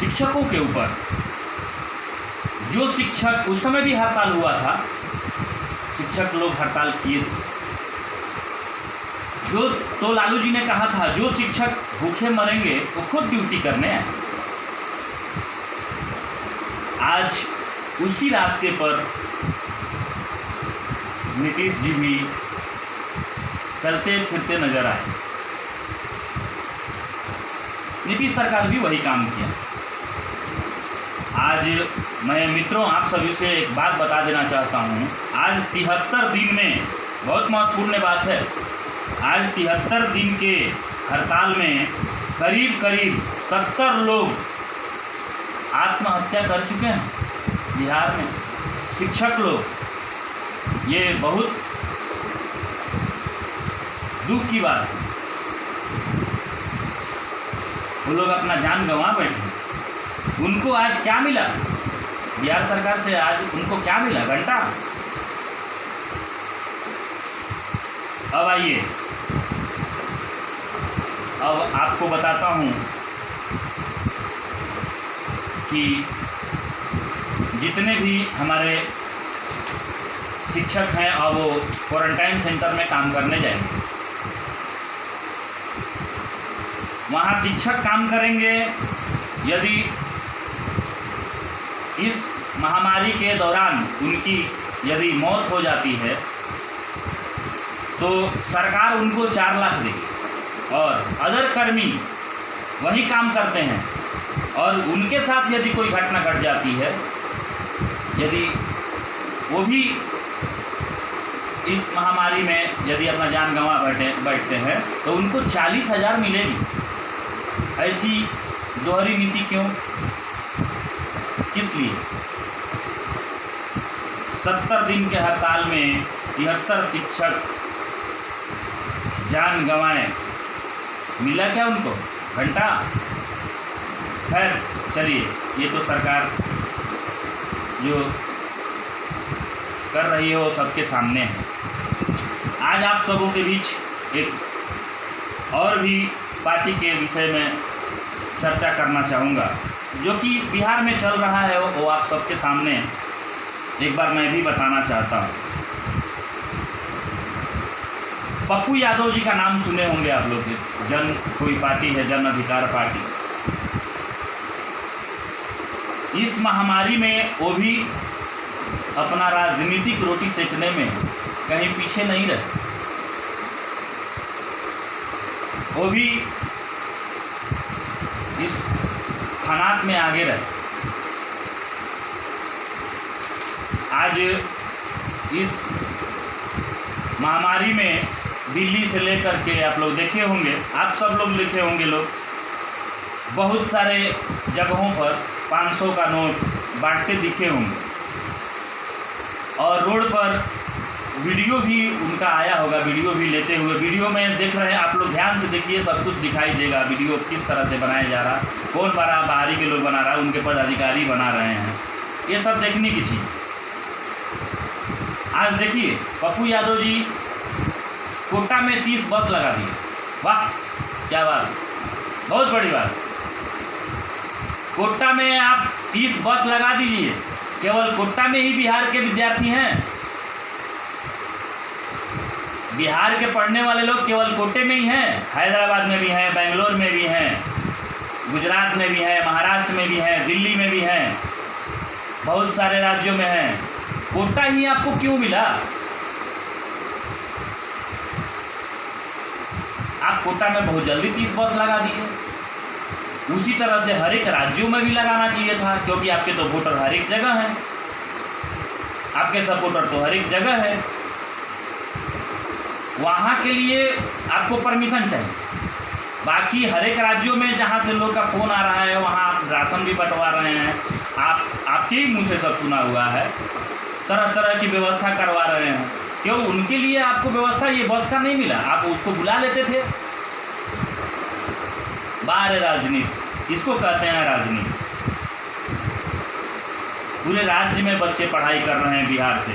शिक्षकों के ऊपर, जो शिक्षक उस समय भी हड़ताल हुआ था, शिक्षक लोग हड़ताल किए थे, जो तो लालू जी ने कहा था जो शिक्षक भूखे मरेंगे वो खुद ड्यूटी करने आए। आज उसी रास्ते पर नीतीश जी भी चलते फिरते नजर आए। नीतीश सरकार भी वही काम किया। आज मैं मित्रों आप सभी से एक बात बता देना चाहता हूँ। आज 73 दिन में, बहुत महत्वपूर्ण बात है, आज 73 दिन के हड़ताल में करीब 70 लोग आत्महत्या कर चुके हैं बिहार में, शिक्षक लोग। ये बहुत दुख की बात है। वो लोग अपना जान गंवा बैठे। उनको आज क्या मिला बिहार सरकार से? आज उनको क्या मिला? घंटा। अब आइए, अब आपको बताता हूँ कि जितने भी हमारे शिक्षक हैं अब वो क्वारंटाइन सेंटर में काम करने जाएंगे। वहाँ शिक्षक काम करेंगे। यदि इस महामारी के दौरान उनकी यदि मौत हो जाती है तो सरकार उनको 4 लाख देगी, और अदर कर्मी वही काम करते हैं और उनके साथ यदि कोई घटना घट जाती है, यदि वो भी इस महामारी में यदि अपना जान गंवा बैठते हैं तो उनको 40,000 मिलेगी। ऐसी दोहरी नीति क्यों? किस लिए? 70 दिन के हड़ताल में 73 शिक्षक जान गंवाए, मिला क्या उनको? घंटा। खैर चलिए, ये तो सरकार जो कर रही है वो सबके सामने है। आज आप सबों के बीच एक और भी पार्टी के विषय में चर्चा करना चाहूँगा, जो कि बिहार में चल रहा है वो आप सबके सामने एक बार मैं भी बताना चाहता हूँ। पप्पू यादव जी का नाम सुने होंगे आप लोग। कोई पार्टी है, जन अधिकार पार्टी। इस महामारी में वो भी अपना राजनीतिक रोटी सेकने में कहीं पीछे नहीं रहे। वो भी इस हालात में आगे रहे। आज इस महामारी में दिल्ली से लेकर के आप लोग देखे होंगे, आप सब लोग देखे होंगे, लोग बहुत सारे जगहों पर 500 का नोट बांटते दिखे होंगे, और रोड पर वीडियो भी उनका आया होगा, वीडियो भी लेते हुए। वीडियो में देख रहे हैं आप लोग, ध्यान से देखिए, सब कुछ दिखाई देगा। वीडियो किस तरह से बनाया जा रहा, कौन बाहरी के लोग बना रहा है, उनके पदाधिकारी बना रहे हैं, ये सब देखने की चीज़। आज देखिए पप्पू यादव जी कोटा में 30 बस लगा दिए। वाह क्या बात, बहुत बड़ी बात। कोटा में आप 30 बस लगा दीजिए। केवल कोटा में ही बिहार के विद्यार्थी हैं। बिहार के पढ़ने वाले लोग केवल कोटे में ही हैं, हैदराबाद में भी हैं, बेंगलोर में भी हैं, गुजरात में भी हैं, महाराष्ट्र में भी हैं, दिल्ली में भी हैं, बहुत सारे राज्यों में हैं। कोटा ही आपको क्यों मिला? आप कोटा में बहुत जल्दी 30 बस लगा दिए। उसी तरह से हर एक राज्यों में भी लगाना चाहिए था, क्योंकि आपके तो वोटर हर एक जगह हैं, आपके सपोर्टर तो हर एक जगह है। वहाँ के लिए आपको परमिशन चाहिए। बाकी हर एक राज्यों में जहाँ से लोग का फ़ोन आ रहा है वहाँ आप राशन भी बंटवा रहे हैं। आपके ही मुँह से सब सुना हुआ है, तरह तरह की व्यवस्था करवा रहे हैं। क्यों? उनके लिए आपको व्यवस्था ये बस का नहीं मिला, आप उसको बुला लेते थे। बाहर राजनीति, इसको कहते हैं राजनीति। पूरे राज्य में बच्चे पढ़ाई कर रहे हैं बिहार से,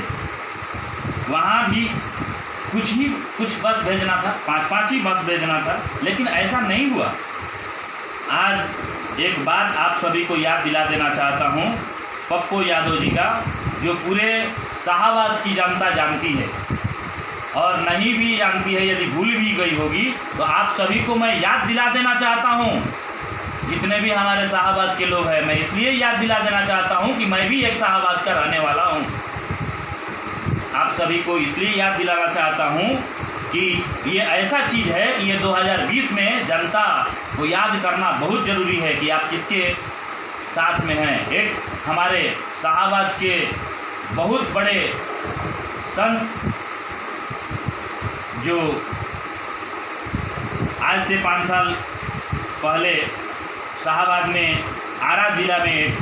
वहाँ भी कुछ बस भेजना था, 5-5 ही बस भेजना था, लेकिन ऐसा नहीं हुआ। आज एक बात आप सभी को याद दिला देना चाहता हूँ पप्पू यादव जी का, जो पूरे शाहाबाद की जनता जानती है और नहीं भी जानती है, यदि भूल भी गई होगी तो आप सभी को मैं याद दिला देना चाहता हूँ। जितने भी हमारे शाहाबाद के लोग हैं, मैं इसलिए याद दिला देना चाहता हूँ कि मैं भी एक शाहाबाद का रहने वाला हूँ। आप सभी को इसलिए याद दिलाना चाहता हूँ कि ये ऐसा चीज़ है कि ये 2020 में जनता को याद करना बहुत ज़रूरी है कि आप किसके साथ में हैं। एक हमारे शाहाबाद के बहुत बड़े संत जो आज से 5 साल पहले शाहाबाद में आरा ज़िला में एक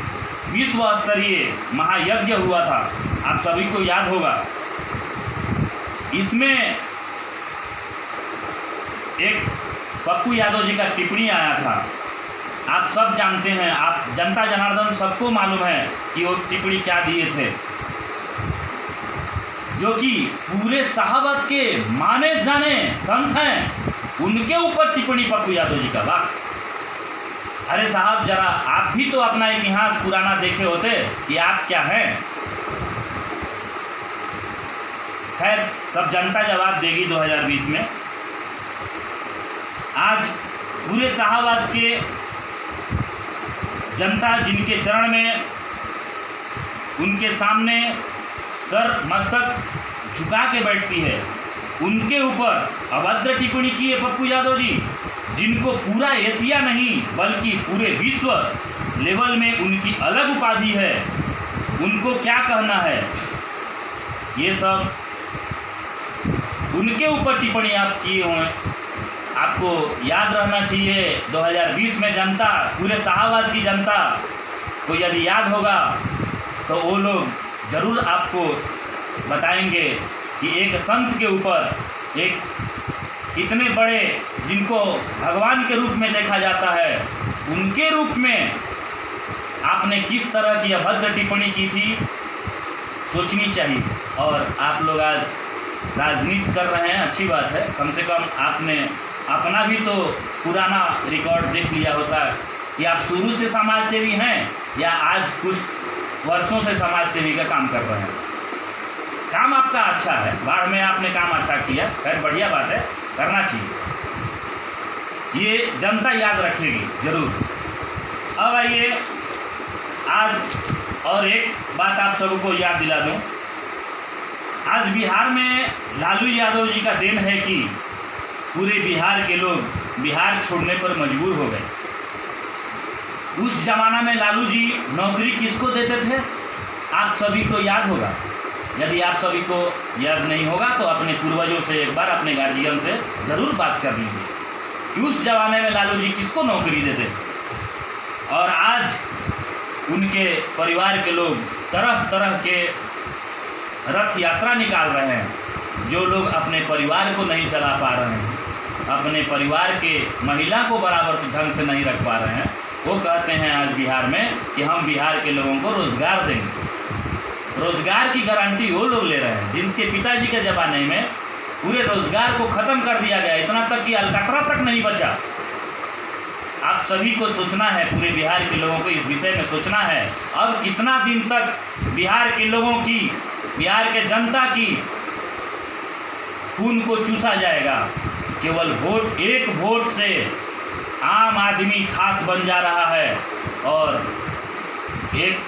विश्व स्तरीय महायज्ञ हुआ था, आप सभी को याद होगा। इसमें एक पप्पू यादव जी का टिप्पणी आया था, आप सब जानते हैं, आप जनता जनार्दन सबको मालूम है कि वो टिप्पणी क्या दिए थे, जो कि पूरे शाहाबाद के माने जाने संत हैं, उनके ऊपर टिप्पणी पप्पू यादव जी का। वाह! अरे साहब, जरा आप भी तो अपना इतिहास पुराना देखे होते कि आप क्या हैं। खैर, सब जनता जवाब देगी 2020 में। आज पूरे शाहाबाद के जनता जिनके चरण में, उनके सामने सर मस्तक झुका के बैठती है, उनके ऊपर अभद्र टिप्पणी की है पप्पू यादव जी, जिनको पूरा एशिया नहीं बल्कि पूरे विश्व लेवल में उनकी अलग उपाधि है। उनको क्या कहना है, ये सब उनके ऊपर टिप्पणी आप किए हुए। आपको याद रहना चाहिए 2020 में जनता, पूरे शाहाबाद की जनता को यदि याद होगा तो वो लोग ज़रूर आपको बताएंगे कि एक संत के ऊपर, एक इतने बड़े जिनको भगवान के रूप में देखा जाता है, उनके रूप में आपने किस तरह की अभद्र टिप्पणी की थी, सोचनी चाहिए। और आप लोग आज राजनीति कर रहे हैं, अच्छी बात है, कम से कम आपने अपना भी तो पुराना रिकॉर्ड देख लिया होता कि आप शुरू से समाज सेवी हैं या आज कुछ वर्षों से समाज सेवी का काम कर रहे हैं। काम आपका अच्छा है, बाढ़ में आपने काम अच्छा किया, खैर बढ़िया बात है, करना चाहिए, ये जनता याद रखेगी ज़रूर। अब आइए आज और एक बात आप सबको याद दिला दूं। आज बिहार में लालू यादव जी का देन है कि पूरे बिहार के लोग बिहार छोड़ने पर मजबूर हो गए। उस ज़माना में लालू जी नौकरी किसको देते थे, आप सभी को याद होगा। यदि आप सभी को याद नहीं होगा तो अपने पूर्वजों से एक बार, अपने गार्जियन से ज़रूर बात कर लीजिए कि उस ज़माने में लालू जी किसको नौकरी देते। और आज उनके परिवार के लोग तरह तरह के रथ यात्रा निकाल रहे हैं। जो लोग अपने परिवार को नहीं चला पा रहे हैं, अपने परिवार के महिला को बराबर से ढंग से नहीं रख पा रहे हैं, वो कहते हैं आज बिहार में कि हम बिहार के लोगों को रोज़गार देंगे। रोज़गार की गारंटी वो लोग ले रहे हैं जिनके पिताजी के ज़माने में पूरे रोज़गार को ख़त्म कर दिया गया, इतना तक कि अलकतरा तक नहीं बचा। आप सभी को सोचना है, पूरे बिहार के लोगों को इस विषय में सोचना है। अब कितना दिन तक बिहार के लोगों की, बिहार के जनता की खून को चूसा जाएगा। केवल वोट, एक वोट से आम आदमी खास बन जा रहा है और एक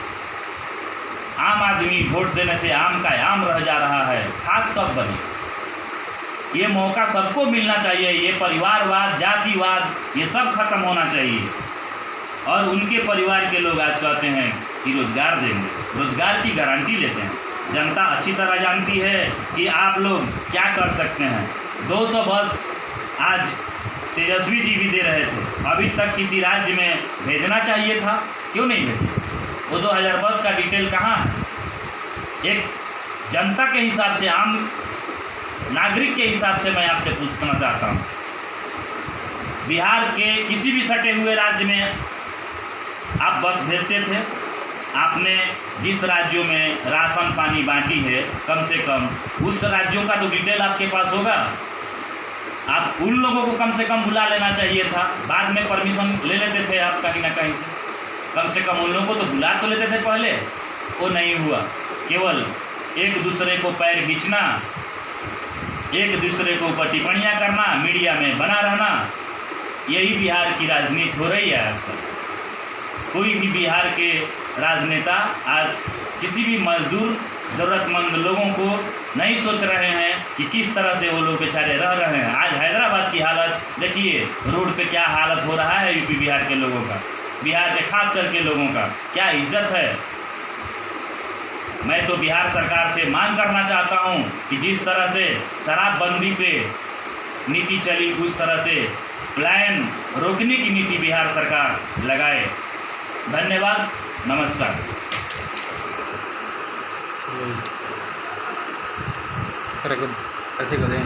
आम आदमी वोट देने से आम का आम रह जा रहा है। खास कब बने, ये मौका सबको मिलना चाहिए। ये परिवारवाद, जातिवाद, ये सब खत्म होना चाहिए। और उनके परिवार के लोग आज कहते हैं कि रोज़गार देंगे, रोज़गार की गारंटी लेते हैं। जनता अच्छी तरह जानती है कि आप लोग क्या कर सकते हैं। 200 बस आज तेजस्वी जी भी दे रहे थे, अभी तक किसी राज्य में भेजना चाहिए था, क्यों नहीं भेजे? वो 2000 बस का डिटेल कहाँ है? एक जनता के हिसाब से, आम नागरिक के हिसाब से मैं आपसे पूछना चाहता हूँ, बिहार के किसी भी सटे हुए राज्य में आप बस भेजते थे? आपने जिस राज्यों में राशन पानी बांटी है, कम से कम उस राज्यों का तो डिटेल आपके पास होगा। आप उन लोगों को कम से कम बुला लेना चाहिए था, बाद में परमिशन ले लेते थे आप कहीं ना कहीं से, कम से कम उन लोगों को तो बुला तो लेते थे पहले। वो नहीं हुआ, केवल एक दूसरे को पैर खींचना, एक दूसरे के ऊपर टिप्पणियाँ करना, मीडिया में बना रहना, यही बिहार की राजनीति हो रही है आजकल। कोई भी बिहार के राजनेता आज किसी भी मजदूर ज़रूरतमंद लोगों को नहीं सोच रहे हैं कि किस तरह से वो लोग बेचारे रह रहे हैं। आज हैदराबाद की हालत देखिए, रोड पे क्या हालत हो रहा है यूपी बिहार के लोगों का, बिहार के खास करके लोगों का क्या इज्जत है। मैं तो बिहार सरकार से मांग करना चाहता हूं कि जिस तरह से शराबबंदी पे नीति चली, उस तरह से प्लान रोकने की नीति बिहार सरकार लगाए। धन्यवाद, नमस्कार। अरे अथी करें